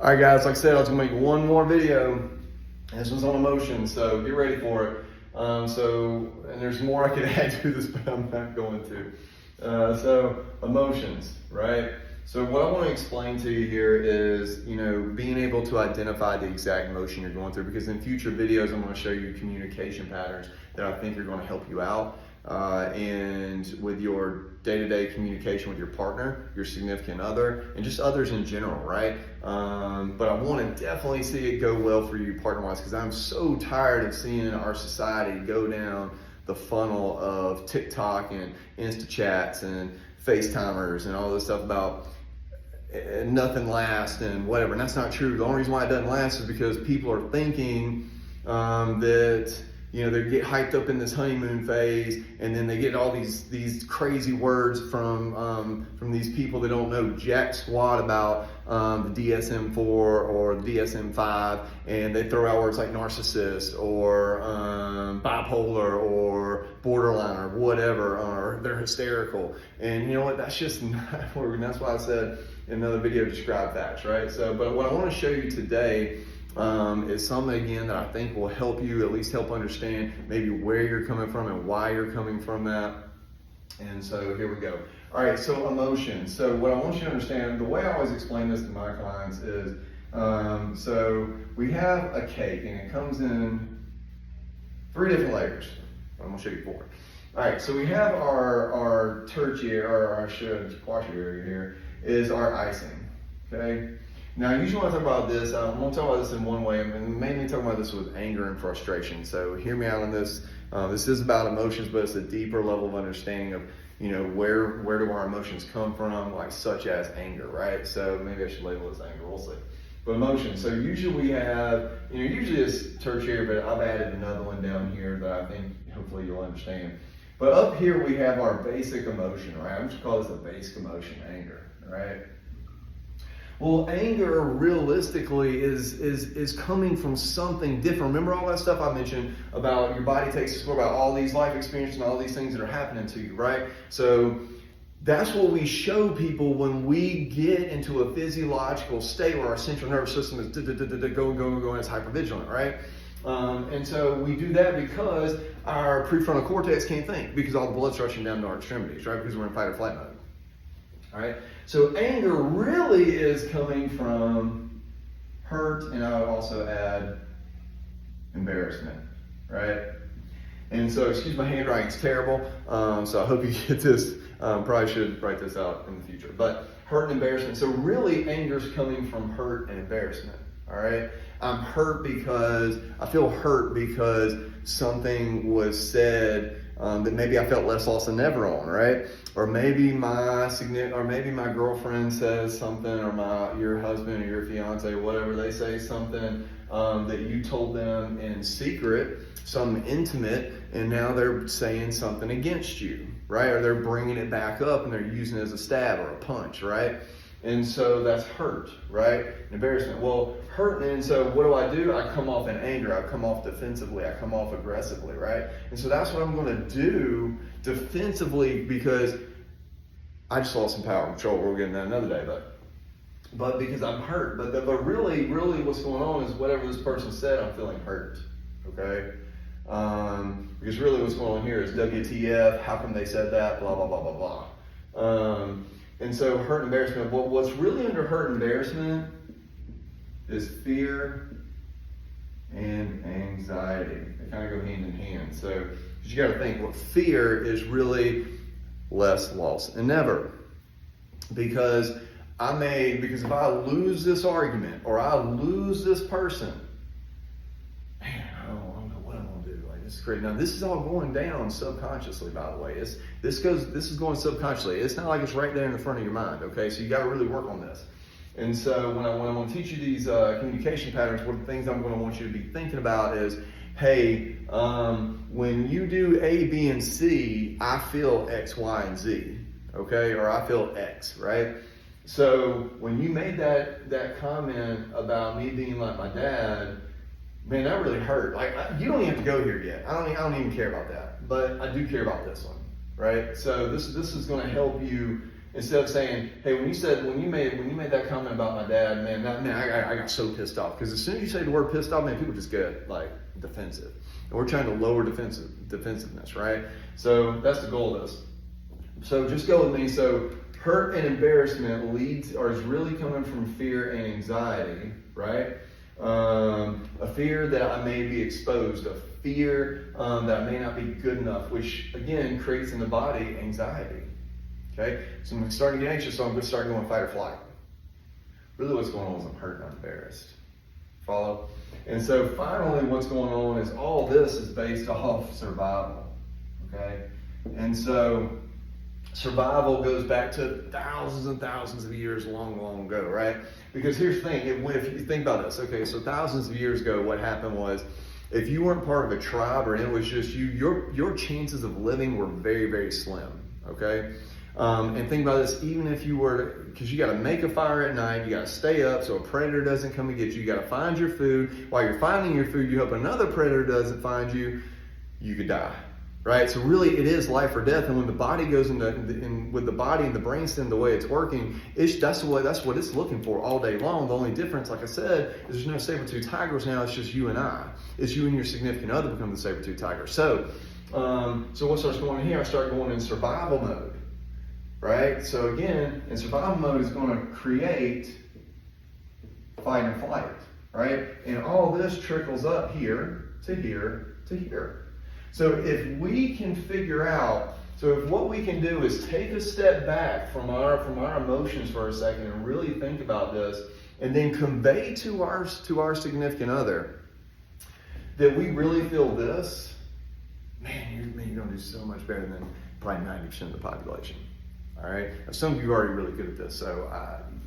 All right, guys, like I said, I was gonna make one more video. This one's on emotions, so get ready for it. And there's more I could add to this, but I'm not going to. So emotions, right? So what I want to explain to you here is, being able to identify the exact emotion you're going through, because in future videos, I'm going to show you communication patterns that I think are going to help you out. And with your day-to-day communication with your partner, your significant other, and just others in general, right? But I want to definitely see it go well for you partner-wise, because I'm so tired of seeing our society go down the funnel of TikTok and Insta-chats and FaceTimers and all this stuff about nothing lasts and whatever. And that's not true. The only reason why it doesn't last is because people are thinking that they get hyped up in this honeymoon phase, and then they get all these crazy words from these people that don't know jack squat about the DSM-4 or the DSM-5, and they throw out words like narcissist or bipolar or borderline or whatever, or they're hysterical. And you know what? That's just not working. That's why I said in another video, describe facts, right? So, but what I want to show you today is something, again, that I think will help you at least help understand maybe where you're coming from and why you're coming from that. And so here we go. All right, so emotions. So what I want you to understand, the way I always explain this to my clients is, so we have a cake and it comes in 3 different layers. I'm gonna show you 4. All right, so we have our tertiary, or our quaternary here, is our icing, okay? Now, I usually want to talk about this, I'm going to talk about this in one way, and mainly talk about this with anger and frustration. So hear me out on this. This is about emotions, but it's a deeper level of understanding of, where do our emotions come from, like such as anger, right? So maybe I should label this anger, we'll see. But emotions, so usually we have, usually it's tertiary, but I've added another one down here that I think hopefully you'll understand. But up here we have our basic emotion, right? I'm just calling this a basic emotion, anger, right? Well, anger realistically is coming from something different. Remember all that stuff I mentioned about your body takes us about all these life experiences and all these things that are happening to you, right? So that's what we show people when we get into a physiological state where our central nervous system is go, and it's hypervigilant, right? And so we do that because our prefrontal cortex can't think, because all the blood's rushing down to our extremities, right? Because we're in fight or flight mode. All right, so anger really is coming from hurt, and I would also add embarrassment, right? And so, excuse my handwriting, it's terrible, so I hope you get this. Probably should write this out in the future. But hurt and embarrassment. So really, anger's coming from hurt and embarrassment, all right? I'm hurt because, I feel hurt because something was said that maybe I felt less lost than never on, right? Or maybe my girlfriend says something, or your husband or your fiance, whatever, they say something that you told them in secret, something intimate, and now they're saying something against you, right? Or they're bringing it back up and they're using it as a stab or a punch, right? And so that's hurt, right? Embarrassment. Well, hurt, and so what do? I come off in anger. I come off defensively. I come off aggressively, right? And so that's what I'm going to do defensively, because I just lost some power and control. We'll get into that another day, but because I'm hurt. But really what's going on is whatever this person said, I'm feeling hurt, okay? Because really what's going on here is WTF, how come they said that, blah, blah, blah, blah, blah. And so hurt and embarrassment, what's really under hurt and embarrassment is fear and anxiety. They kind of go hand in hand. So you got to think, fear is really less loss and never. Because if I lose this argument or I lose this person, man, I don't know what I'm going to do. Like, this is crazy. Now, this is all going down subconsciously, by the way. This is going subconsciously. It's not like it's right there in the front of your mind, okay? So you got to really work on this. And so when I want to teach you these communication patterns, one of the things I'm going to want you to be thinking about is, hey, when you do A, B, and C, I feel X, Y, and Z, okay? Or I feel X, right? So when you made that comment about me being like my dad, man, that really hurt. Like, you don't even have to go here yet. I don't even care about that. But I do care about this one, right? So this is going to help you Instead of saying, hey, when you made that comment about my dad, man, I got so pissed off. Because as soon as you say the word pissed off, man, people just get like defensive. And we're trying to lower defensiveness, right? So that's the goal of this. So just go with me. So hurt and embarrassment is really coming from fear and anxiety, right? A fear that I may be exposed, a fear that I may not be good enough, which again creates in the body anxiety. Okay, so I'm starting to get anxious, so I'm going to start going fight or flight. Really what's going on is I'm hurt and I'm embarrassed. Follow? And so finally what's going on is all this is based off survival. Okay, and so survival goes back to thousands and thousands of years long ago, right? Because here's the thing, if you think about this, okay, so thousands of years ago, what happened was, if you weren't part of a tribe or it was just you, your chances of living were very, very slim, okay? And think about this, even if you were, because you got to make a fire at night, you got to stay up so a predator doesn't come and get you, you got to find your food. While you're finding your food, you hope another predator doesn't find you, you could die. Right, so really it is life or death, and when the body goes with the body and the brainstem the way it's working, that's what it's looking for all day long. The only difference, like I said, is there's no saber-tooth tigers now. It's just you and I. It's you and your significant other become the saber-tooth tiger. So what starts going on here? I start going in survival mode, right? So again, in survival mode is going to create fight and flight, right? And all this trickles up here to here to here. So if we can figure out, so if what we can do is take a step back from our emotions for a second and really think about this, and then convey to our significant other that we really feel this, man, you're going to do so much better than probably 90% of the population. All right. Now, some of you are already really good at this, so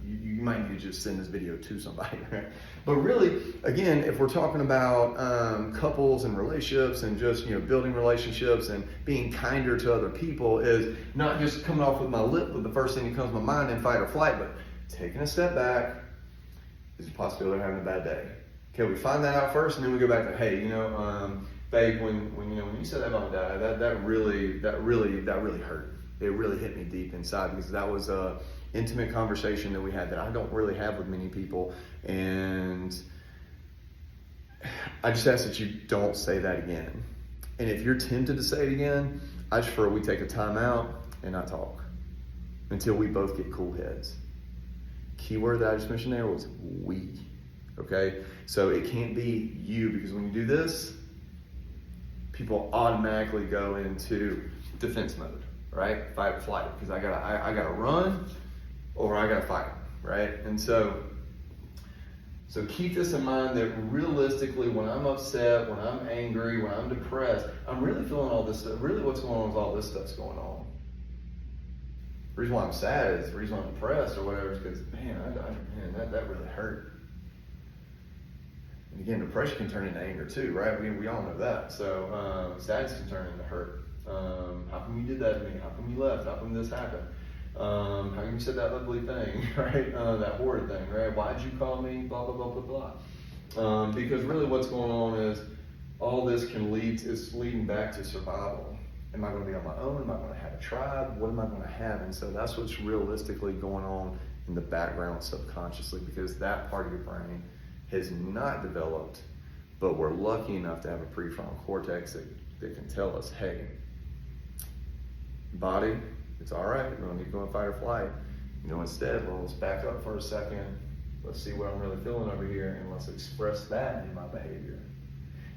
you might need to just send this video to somebody. Right? But really, again, if we're talking about couples and relationships and just building relationships and being kinder to other people, is not just coming off with my lip with the first thing that comes to my mind in fight or flight, but taking a step back. Is a possibility of having a bad day. Okay, we find that out first, and then we go back to, hey, babe, when you said that about my dad, that really hurt. It really hit me deep inside, because that was a intimate conversation that we had that I don't really have with many people. And I just ask that you don't say that again. And if you're tempted to say it again, I just prefer we take a time out and not talk until we both get cool heads. Keyword that I just mentioned there was we. Okay? So it can't be you, because when you do this, people automatically go into defense mode. Right? Fight or flight, because I gotta run or I gotta fight, right? And so keep this in mind, that realistically, when I'm upset, when I'm angry, when I'm depressed, I'm really feeling all this stuff. Really what's going on is all this stuff's going on. The reason why I'm sad is, the reason why I'm depressed or whatever is because, that really hurt. And again, depression can turn into anger too, right? We all know that. So sadness can turn into hurt. How come you did that to me? How come you left? How come this happened? How come you said that ugly thing, right? That horrid thing, right? Why'd you call me? Blah, blah, blah, blah, blah. Because really what's going on is all this is leading back to survival. Am I going to be on my own? Am I going to have a tribe? What am I going to have? And so that's what's realistically going on in the background subconsciously, because that part of your brain has not developed, but we're lucky enough to have a prefrontal cortex that can tell us, hey, body, it's all right, we don't need to go in fight or flight. Instead, well, let's back up for a second. Let's see what I'm really feeling over here, and let's express that in my behavior.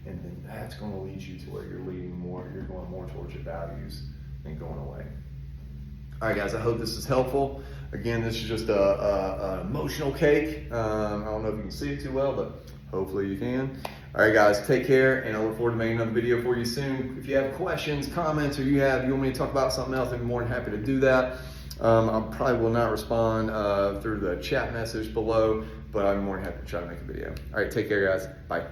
And then that's going to lead you to where you're going more towards your values than going away. All right, guys, I hope this is helpful. Again, this is just a emotional cake. I don't know if you can see it too well, but hopefully you can. All right, guys, take care, and I look forward to making another video for you soon. If you have questions, comments, or you want me to talk about something else, I'm more than happy to do that. I probably will not respond through the chat message below, but I'm more than happy to try to make a video. All right, take care, guys. Bye.